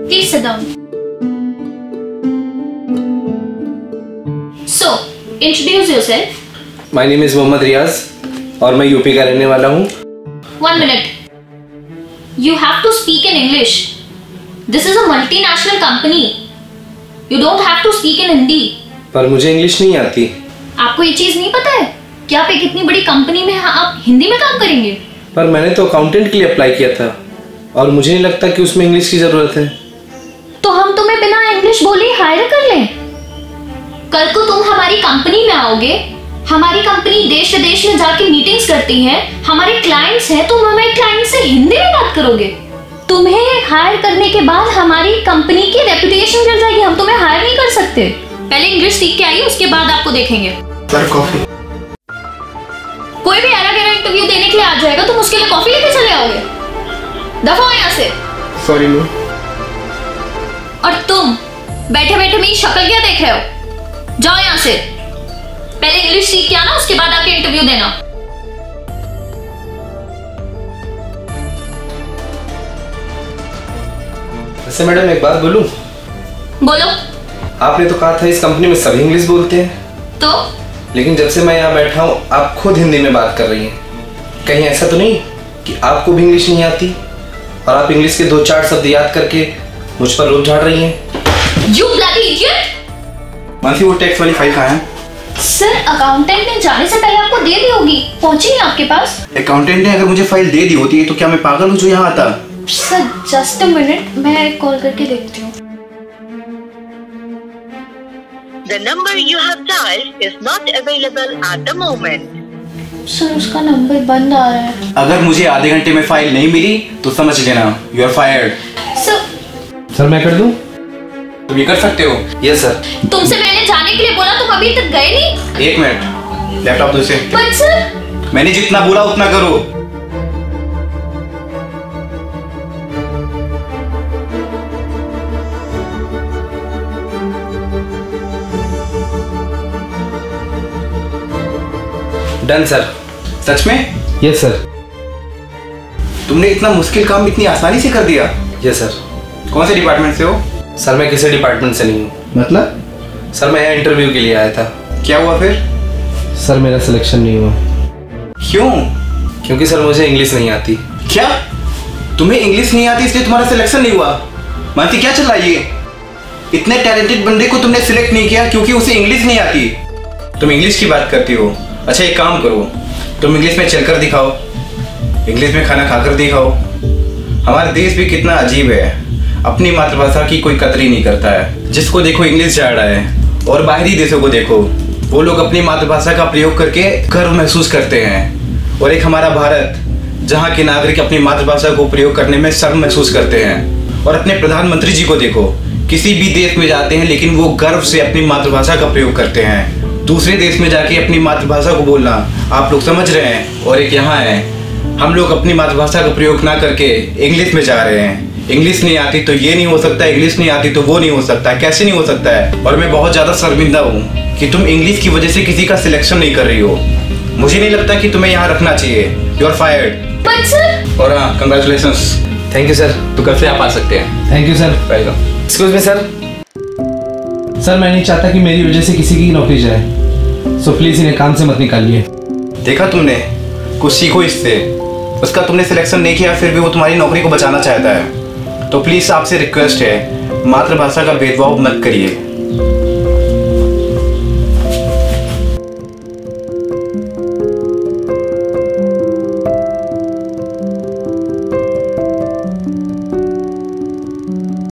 Please sit down. So, introduce yourself. My name is Mohammad रियाज और मैं UP का रहने वाला हूँ। 1 minute. You have to speak in English. This is a multinational company. You don't have to speak in Hindi. पर मुझे English नहीं आती। आपको ये चीज नहीं पता है कि आप एक इतनी बड़ी कंपनी में आप हिंदी में काम करेंगे? पर मैंने तो अकाउंटेंट के लिए अप्लाई किया था और मुझे नहीं लगता कि उसमें इंग्लिश की जरूरत है। तो हम तुम्हें बिना इंग्लिश बोले हायर कर लें? कल को तुम हमारी कंपनी में आओगे, हमारी कंपनी देश विदेश में जाके मीटिंग्स करती है, हमारे क्लाइंट्स हैं, तुम हमारे क्लाइंट से हिंदी में बात करोगे। तुम्हें हायर करने के बाद हमारी कंपनी की रेपुटेशन गिर जाएगी, हम तुम्हें हायर नहीं कर सकते। पहले इंग्लिश सीख के आइए, उसके बाद आपको देखेंगे। Sir coffee. कोई भी एरा गेरा इंटरव्यू देने के लिए आ जाएगा, तुम उसके लिए कॉफी लेके चले आओगे? दफा हो यहाँ से। Sorry ma'am. और तुम बैठे बैठे मेरी शक्ल क्या देख रहे हो? जाओ यहाँ से। पहले इंग्लिश सीख के आना, उसके बाद आके इंटरव्यू देना। वैसे मैडम एक बात बोलूं? बोलो। आपने तो कहा था इस कंपनी में सभी इंग्लिश बोलते हैं। तो लेकिन जब से मैं यहाँ बैठा हूँ आप खुद हिंदी में बात कर रही हैं। कहीं ऐसा तो नहीं कि आपको भी इंग्लिश नहीं आती और आप इंग्लिश के 2-4 शब्द याद करके मुझ पर रोब झाड़ रही हैं? You bloody idiot! मानसी वो टैक्स वाली फाइल कहाँ है? सर अकाउंटेंट ने जाने से पहले आपको दे दी होगी, पहुंची नहीं आपके पास? अकाउंटेंट ने अगर मुझे फाइल दे दी होती तो क्या मैं पागल हूँ जो यहाँ आता? सर जस्ट अ मिनट, मैं कॉल करके देखती हूँ। The number you have dialed is not available at the moment. Sir उसका नंबर बंद आ रहा है। अगर मुझे आधे घंटे में फाइल नहीं मिली तो समझ लेना यू आर फायर्ड। सर मैं कर दूं? तुम ये कर सकते हो? Yes sir. तुमसे मैंने जाने के लिए बोला, तुम अभी तक गए नहीं। 1 मिनट, लैपटॉप दो इसे। बट सर मैंने जितना बोला उतना करो। Done sir. सच में? Yes sir. तुमने इतना मुश्किल काम इतनी आसानी से कर दिया? Yes sir. कौन से डिपार्टमेंट से हो? सर मैं किसी डिपार्टमेंट से नहीं हूँ। मतलब? सर मैं यहाँ इंटरव्यू के लिए आया था। क्या हुआ फिर? सर मेरा सिलेक्शन नहीं हुआ। क्यों? क्योंकि सर मुझे इंग्लिश नहीं आती। क्या? तुम्हें इंग्लिश नहीं आती इसलिए तुम्हारा सिलेक्शन नहीं हुआ? मानसी क्या चल रहा है ये? इतने टैलेंटेड बंदे को तुमने सिलेक्ट नहीं किया क्योंकि उसे इंग्लिश नहीं आती। तुम इंग्लिश की बात करती हो। अच्छा एक काम करो, तुम इंग्लिश में चलकर दिखाओ, इंग्लिश में खाना खाकर दिखाओ। हमारा देश भी कितना अजीब है, अपनी मातृभाषा की कोई कदर ही नहीं करता है। जिसको देखो इंग्लिश जा रहा है। और बाहरी देशों को देखो, वो लोग अपनी मातृभाषा का प्रयोग करके गर्व महसूस करते हैं। और एक हमारा भारत जहाँ के नागरिक अपनी मातृभाषा को प्रयोग करने में शर्म महसूस करते हैं। और अपने प्रधानमंत्री जी को देखो, किसी भी देश में जाते हैं लेकिन वो गर्व से अपनी मातृभाषा का प्रयोग करते हैं। दूसरे देश में जाके अपनी मातृभाषा को बोलना आप लोग समझ रहे हैं। और एक यहाँ है, हम लोग अपनी मातृभाषा का प्रयोग ना करके इंग्लिश में जा रहे हैं। इंग्लिश नहीं आती तो ये नहीं हो सकता, इंग्लिश नहीं आती तो वो नहीं हो सकता। कैसे नहीं हो सकता है? और मैं बहुत ज़्यादा शर्मिंदा हूँ कि तुम इंग्लिश की वजह से किसी का सिलेक्शन नहीं कर रही हो। मुझे नहीं लगता कि तुम्हें यहाँ रखना चाहिए। You are fired. और हाँ, कंग्रेचुलेशंस। Thank you sir. तो कल से आप आ सकते हैं। Thank you sir. Welcome. Excuse me sir. Sir मैं नहीं चाहता कि मेरी वजह से किसी की नौकरी जाए, सो प्लीज इन्हें काम से मत निकालिए। देखा तुमने, कुछ सीखो इससे। उसका तुमने सिलेक्शन नहीं किया फिर भी वो तुम्हारी नौकरी को बचाना चाहता है। तो प्लीज आपसे रिक्वेस्ट है, मातृभाषा का भेदभाव मत करिए।